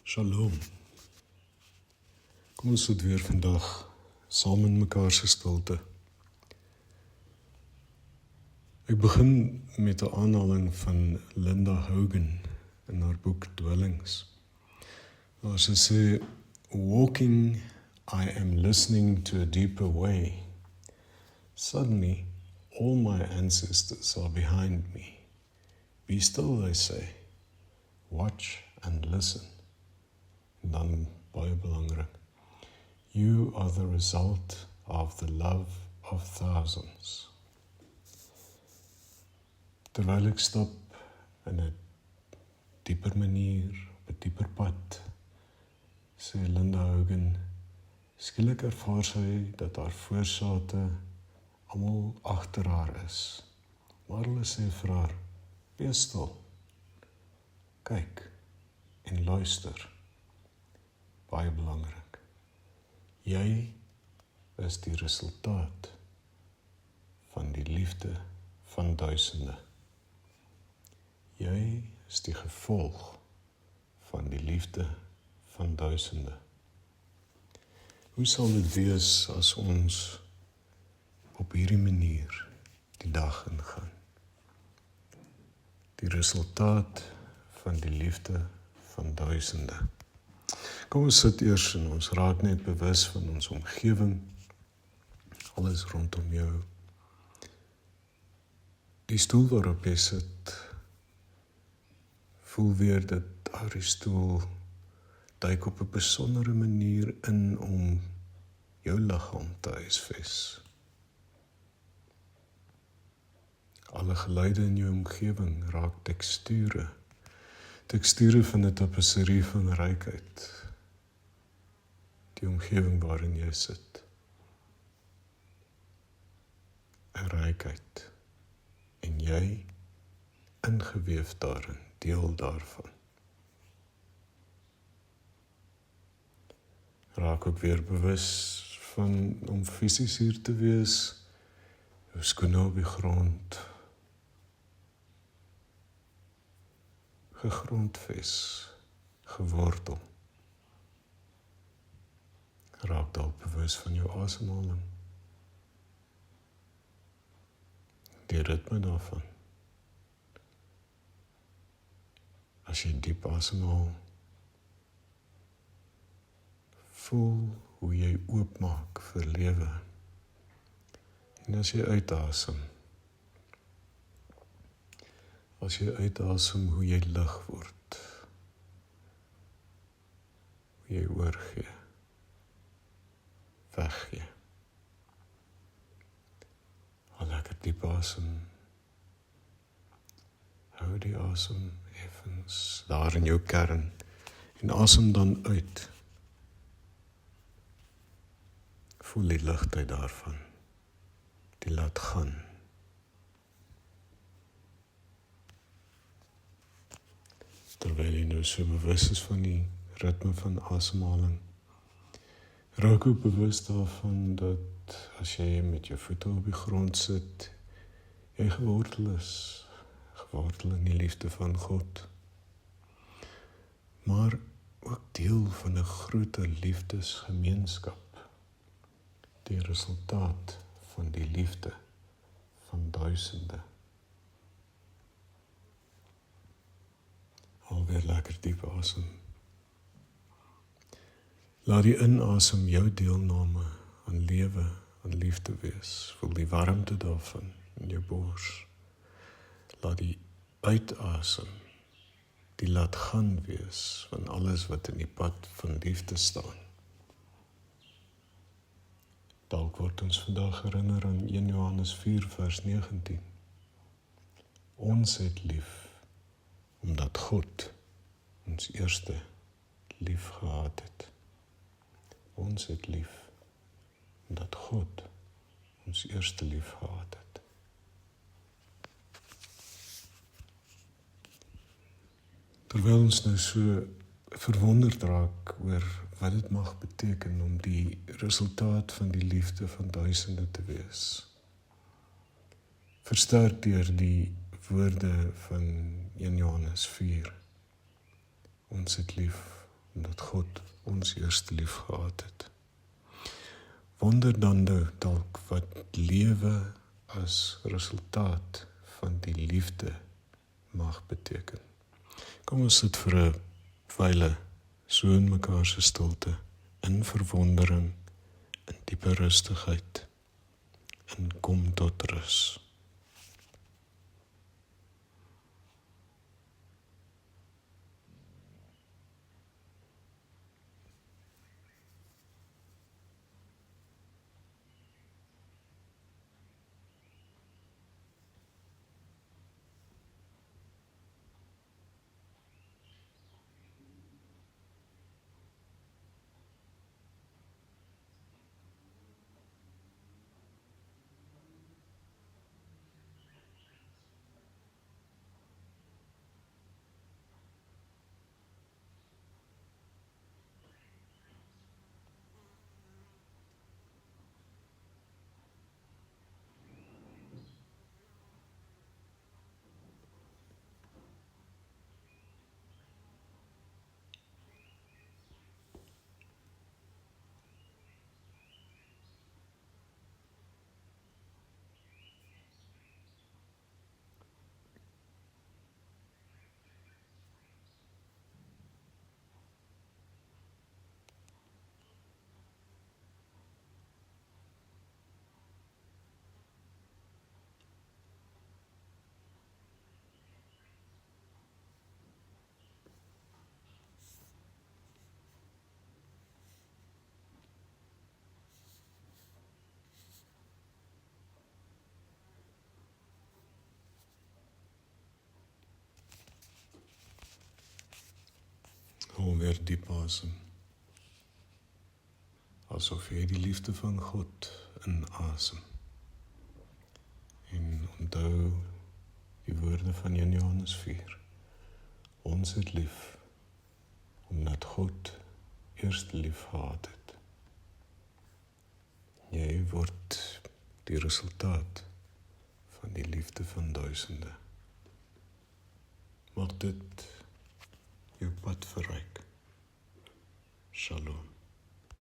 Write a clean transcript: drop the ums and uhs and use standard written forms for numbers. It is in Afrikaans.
Shalom. Kom ons sit weer vandag saam in mekaar se stilte. Ek begin met 'n aanhaling van Linda Hogan in haar boek Dwellings. Waar sy sê, "Walking, I am listening to a deeper way. Suddenly, all my ancestors are behind me. Be still, they say. Watch and listen." En dan, baie belangrik, "You are the result of the love of thousands." Terwyl ek stap in 'n dieper manier, op 'n dieper pad, sê Linda Hogan, skielik ervaar sy dat haar voorsate almal agter haar is. Maar hulle sê vir haar, "Wees stil, kyk en luister." Baie belangrik. Jy is die resultaat van die liefde van duisende. Jy is die gevolg van die liefde van duisende. Hoe sal dit wees as ons op hierdie manier die dag ingaan? Die resultaat van die liefde van duisende. Kom ons sit eers en ons raak net bewus van ons omgewing, alles rondom jou. Die stoel waarop jy sit, voel weer dat daardie stoel duik op 'n besondere manier in om jou liggaam te huisves. Alle geluide in jou omgewing raak teksture van 'n tapisserie van rykheid. Die omgewing waarin jy sit. 'n Rykheid. En jy, ingeweef daarin, deel daarvan. Raak ook weer bewus van om fisies hier te wees, jou skoene op die grond, gegrondves, gewortel. Raak dalk bewus van jou asemhaling, die ritme daarvan. As jy diep asemhaal, voel hoe jy oopmaak vir lewe. En as jy uitasem, hoe jy lig word, hoe jy oorgee, weggee. Al lekker diep asem. Hou die asem effens daar in jou kern en asem dan uit. Voel die ligtheid daarvan, die laat gaan. Terwyl jy nou so bewus is van die ritme van asemhaling, raak ook bewus daarvan dat as jy met jou voete op die grond sit, jy gewortel is, gewortel in die liefde van God, maar ook deel van 'n groter liefdesgemeenskap, die resultaat van die liefde van duisende. Alweer lekker diep asem. Laat die inasem jou deelname aan lewe, aan liefde wees. Voel die warmte daarvan in jou bors. Laat die uitasem, die laat gaan wees van alles wat in die pad van liefde staan. Dalk word ons vandag herinner aan 1 Johannes 4 vers 19. Ons het lief, omdat God ons eerste lief gehad het. Ons het lief, omdat God ons eerste lief gehad het. Terwyl ons nou so verwonderd raak oor wat dit mag beteken om die resultaat van die liefde van duisende te wees, versterk deur die woorde van 1 Johannes 4. Ons het lief, omdat God ons eers lief gehad het. Wonder dan dalk wat lewe as resultaat van die liefde mag beteken. Kom ons sit vir 'n wyle so in mekaar se stilte, in verwondering, in diepe rustigheid, en kom tot rus. Hou weer diep asem, asof jy die liefde van God inasem. En onthou die woorde van 1 Johannes 4. Ons het lief, omdat God eerst lief gehad het. Jy word die resultaat van die liefde van duisende. Mag dit jou pad verryk. Shalom.